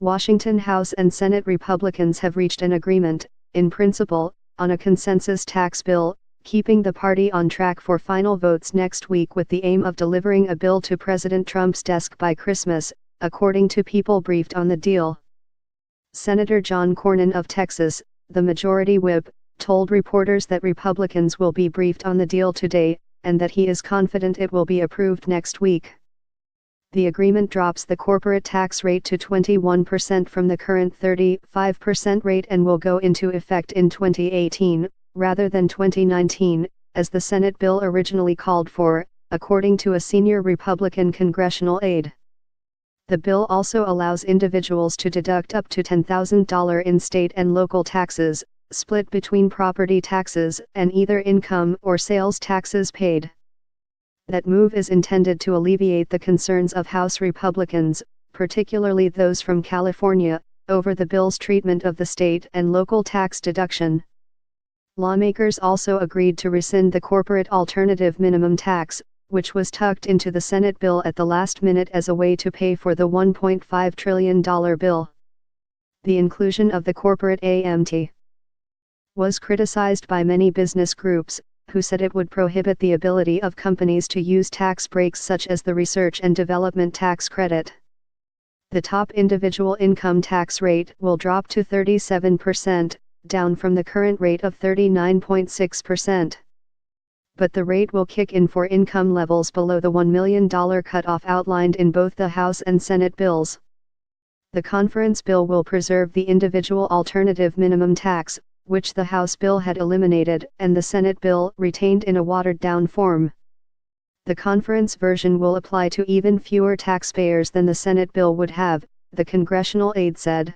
Washington House and Senate Republicans have reached an agreement, in principle, on a consensus tax bill, keeping the party on track for final votes next week with the aim of delivering a bill to President Trump's desk by Christmas, according to people briefed on the deal. Senator John Cornyn of Texas, the majority whip, told reporters that Republicans will be briefed on the deal today, and that he is confident it will be approved next week. The agreement drops the corporate tax rate to 21% from the current 35% rate and will go into effect in 2018, rather than 2019, as the Senate bill originally called for, according to a senior Republican congressional aide. The bill also allows individuals to deduct up to $10,000 in state and local taxes, split between property taxes and either income or sales taxes paid. That move is intended to alleviate the concerns of House Republicans, particularly those from California, over the bill's treatment of the state and local tax deduction. Lawmakers also agreed to rescind the corporate alternative minimum tax, which was tucked into the Senate bill at the last minute as a way to pay for the $1.5 trillion bill. The inclusion of the corporate AMT was criticized by many business groups, who said it would prohibit the ability of companies to use tax breaks such as the Research and Development Tax Credit. The top individual income tax rate will drop to 37%, down from the current rate of 39.6%. But the rate will kick in for income levels below the $1 million cutoff outlined in both the House and Senate bills. The conference bill will preserve the individual alternative minimum tax, which the House bill had eliminated, and the Senate bill retained in a watered-down form. The conference version will apply to even fewer taxpayers than the Senate bill would have, the congressional aide said.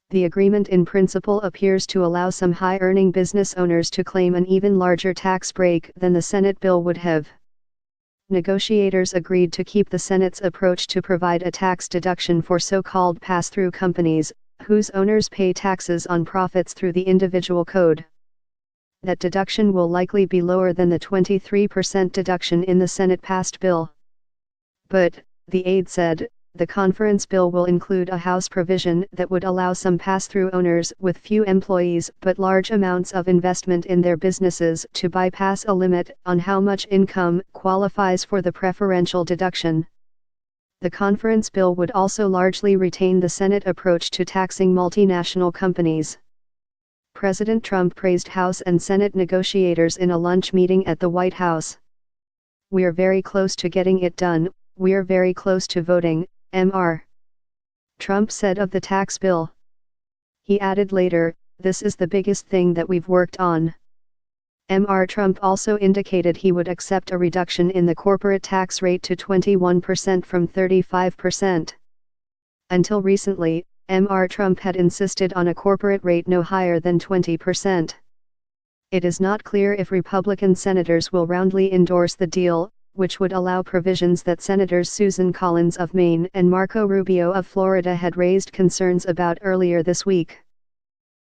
The agreement in principle appears to allow some high-earning business owners to claim an even larger tax break than the Senate bill would have. Negotiators agreed to keep the Senate's approach to provide a tax deduction for so-called pass-through companies, whose owners pay taxes on profits through the individual code. That deduction will likely be lower than the 23% deduction in the Senate-passed bill. But, the aide said, the conference bill will include a House provision that would allow some pass-through owners with few employees but large amounts of investment in their businesses to bypass a limit on how much income qualifies for the preferential deduction. The conference bill would also largely retain the Senate approach to taxing multinational companies. President Trump praised House and Senate negotiators in a lunch meeting at the White House. "We're very close to getting it done, we're very close to voting," Mr. Trump said of the tax bill. He added later, "This is the biggest thing that we've worked on." Mr. Trump also indicated he would accept a reduction in the corporate tax rate to 21% from 35%. Until recently, Mr. Trump had insisted on a corporate rate no higher than 20%. It is not clear if Republican senators will roundly endorse the deal, which would allow provisions that Senators Susan Collins of Maine and Marco Rubio of Florida had raised concerns about earlier this week.